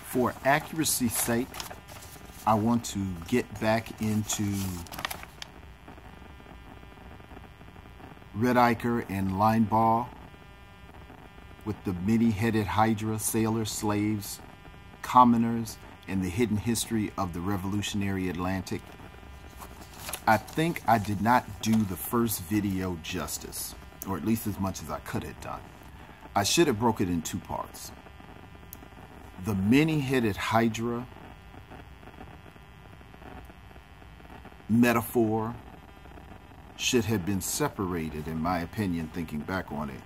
For accuracy's sake, I want to get back into Rediker and Linebaugh with the many-headed Hydra, sailors, slaves, commoners, and the hidden history of the revolutionary Atlantic. I think I did not do the first video justice, or at least as much as I could have done. I should have broke it in two parts. The many-headed Hydra metaphor should have been separated, in my opinion, thinking back on it,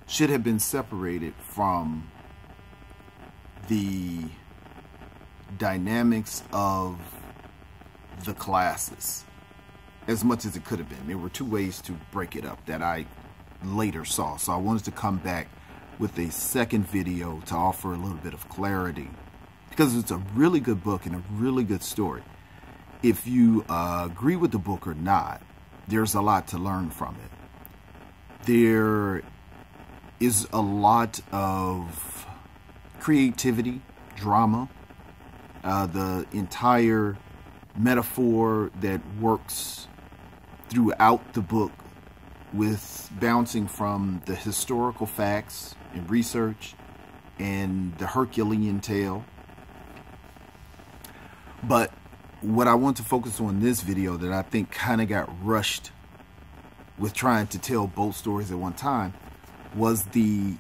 should have been separated from the dynamics of the classes as much as it could have been. There were two ways to break it up that I later saw. So I wanted to come back with a second video to offer a little bit of clarity, because it's a really good book and a really good story. If you agree with the book or not, there's a lot to learn from it. There is a lot of creativity, drama, the entire metaphor that works throughout the book with bouncing from the historical facts and research and the Herculean tale. But what I want to focus on in this video that I think kind of got rushed with trying to tell both stories at one time was the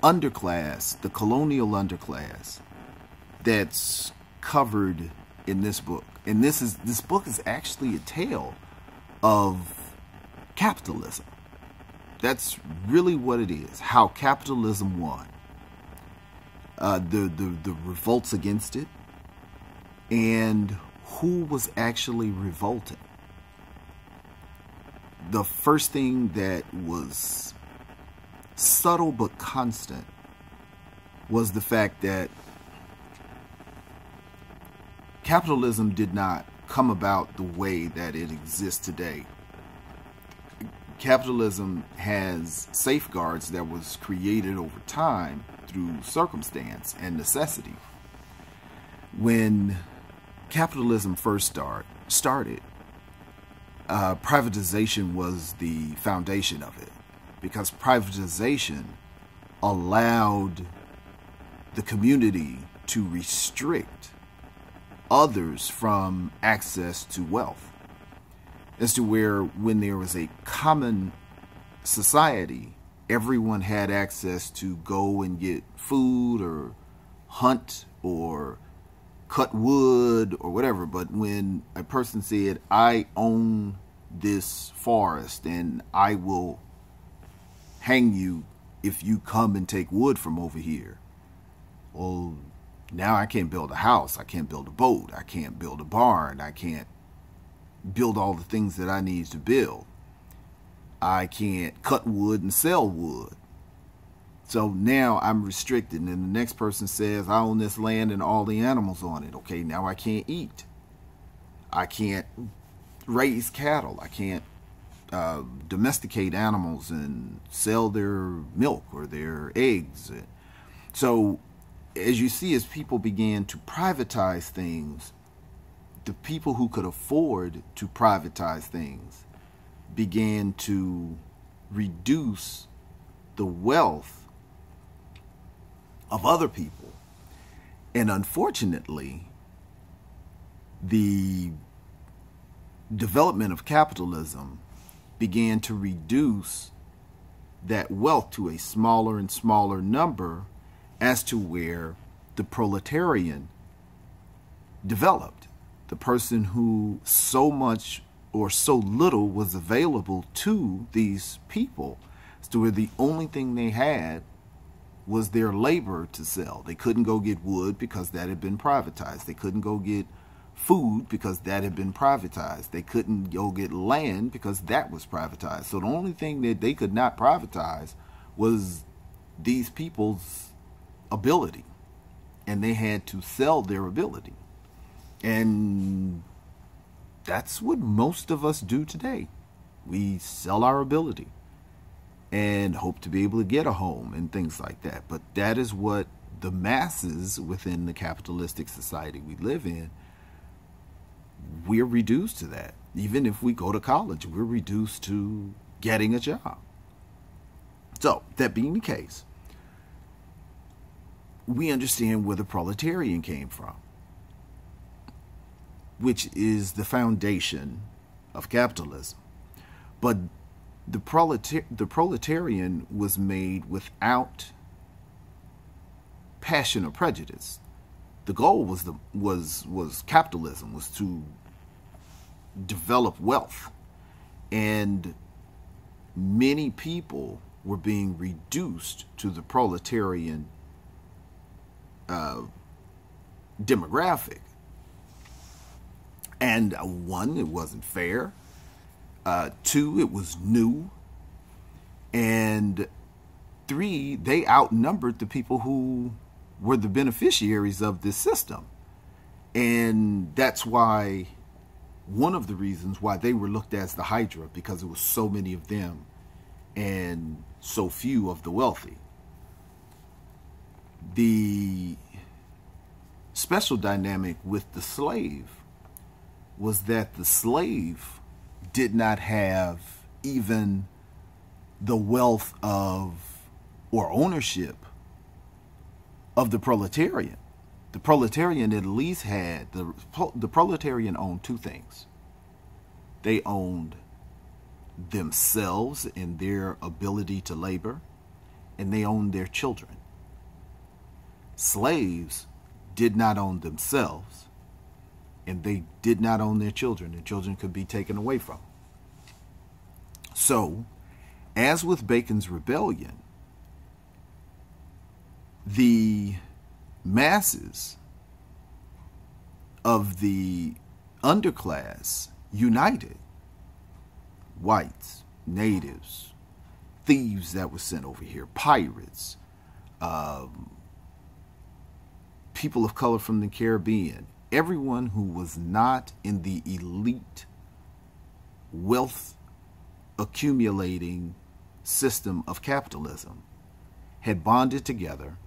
underclass, the colonial underclass that's covered in this book. And this book is actually a tale of capitalism. That's really what it is, how capitalism won. The revolts against it, and who was actually revolting. The first thing that was subtle but constant was the fact that capitalism did not come about the way that it exists today. Capitalism has safeguards that was created over time through circumstance and necessity. When capitalism first started, privatization was the foundation of it, because privatization allowed the community to restrict others from access to wealth, as to where when there was a common society, everyone had access to go and get food or hunt or cut wood or whatever. But when a person said, I own this forest and I will hang you if you come and take wood from over here, well, now I can't build a house, I can't build a boat, I can't build a barn, I can't build all the things that I need to build. I can't cut wood and sell wood. So now I'm restricted. And then the next person says, I own this land and all the animals on it. Okay, now I can't eat. I can't raise cattle. I can't domesticate animals and sell their milk or their eggs. So as you see, as people began to privatize things, the people who could afford to privatize things began to reduce the wealth of other people. And unfortunately, the development of capitalism began to reduce that wealth to a smaller and smaller number, as to where the proletarian developed. The person who so much or so little was available to these people, as to where the only thing they had was their labor to sell. They couldn't go get wood because that had been privatized. They couldn't go get food because that had been privatized. They couldn't go get land because that was privatized. So the only thing that they could not privatize was these people's ability, and they had to sell their ability. And that's what most of us do today. We sell our ability. and hope to be able to get a home and things like that. But that is what the masses within the capitalistic society we live in, we're reduced to that. Even if we go to college, we're reduced to getting a job. So, that being the case, we understand where the proletarian came from, which is the foundation of capitalism. But the proletarian was made without passion or prejudice. The goal was capitalism, was to develop wealth, and many people were being reduced to the proletarian demographic. And one, it wasn't fair. Two, it was new. And three, they outnumbered the people who were the beneficiaries of this system. And that's why, one of the reasons why they were looked at as the Hydra, because it was so many of them and so few of the wealthy. The special dynamic with the slave was that the slave did not have even the wealth of or ownership of the proletarian. The proletarian at least had, the proletarian owned two things. They owned themselves and their ability to labor, and they owned their children. Slaves did not own themselves, and they did not own their children. Their children could be taken away from them. So, as with Bacon's rebellion, the masses of the underclass united. Whites, natives, thieves that were sent over here, pirates, people of color from the Caribbean, everyone who was not in the elite wealth accumulating system of capitalism had bonded together,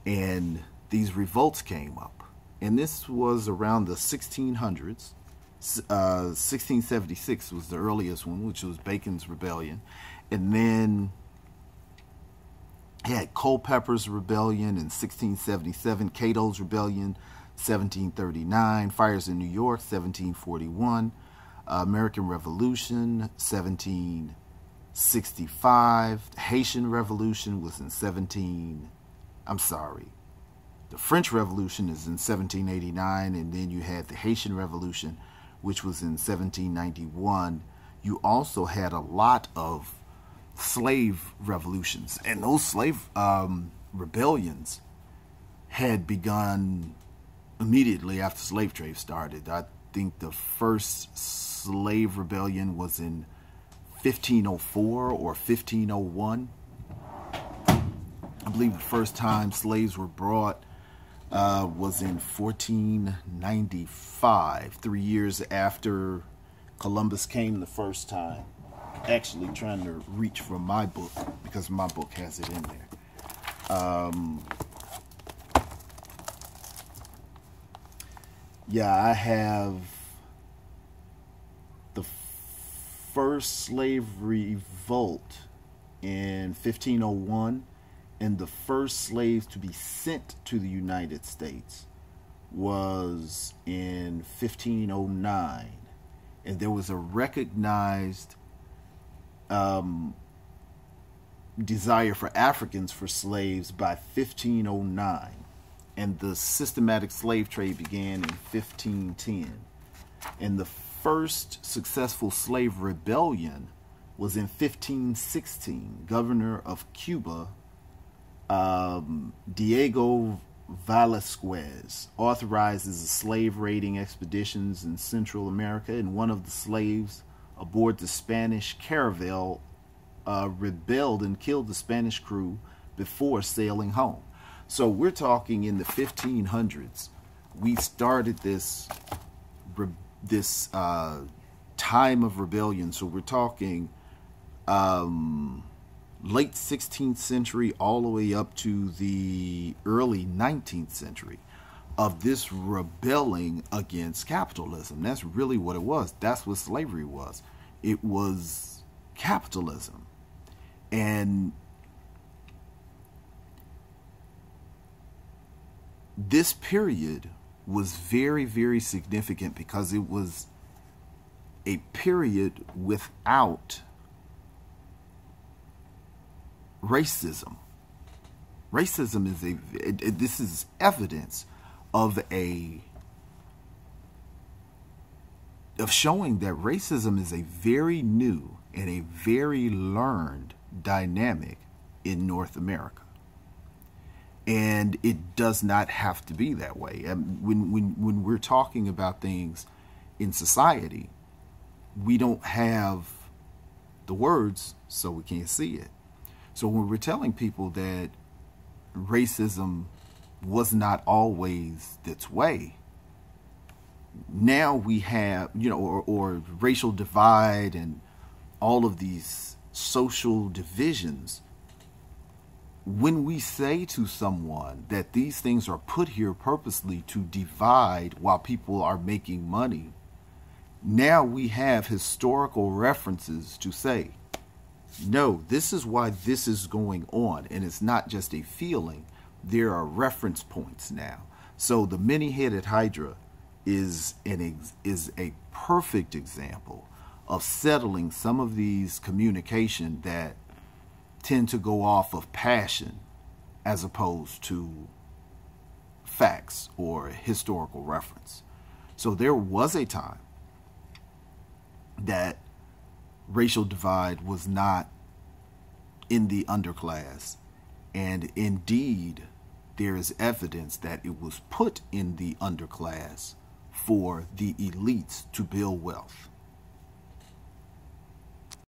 and these revolts came up. And this was around the 1600s. 1676 was the earliest one, which was Bacon's Rebellion. And then had Culpeper's Rebellion in 1677, Cato's Rebellion, 1739, fires in New York, 1741, American Revolution, 1765, the Haitian Revolution was in the French Revolution is in 1789, and then you had the Haitian Revolution, which was in 1791. You also had a lot of slave revolutions, and those slave rebellions had begun immediately after slave trade started. I think the first slave rebellion was in 1504 or 1501. I believe the first time slaves were brought was in 1495, 3 years after Columbus came the first time. Actually trying to reach for my book, because my book has it in there. Yeah, I have the first slave revolt in 1501, and the first slaves to be sent to the United States was in 1509. And there was a recognized desire for Africans for slaves by 1509. And the systematic slave trade began in 1510. And the first successful slave rebellion was in 1516. Governor of Cuba, Diego Velasquez, authorizes slave raiding expeditions in Central America, and one of the slaves aboard the Spanish caravel rebelled and killed the Spanish crew before sailing home. So we're talking in the 1500s. We started this time of rebellion. So we're talking, late 16th century all the way up to the early 19th century of this rebelling against capitalism. That's really what it was. That's what slavery was. It was capitalism. And this period was very, very significant because it was a period without racism. Racism is this is evidence of showing that racism is a very new and a very learned dynamic in North America. And it does not have to be that way. When we're talking about things in society, we don't have the words, so we can't see it. So when we're telling people that racism was not always this way, now we have, or racial divide and all of these social divisions. When we say to someone that these things are put here purposely to divide while people are making money, now we have historical references to say, no, this is why this is going on. And it's not just a feeling. There are reference points now. So the many-headed Hydra is a perfect example of settling some of these communication that tend to go off of passion as opposed to facts or historical reference. So there was a time that racial divide was not in the underclass, and indeed there is evidence that it was put in the underclass for the elites to build wealth.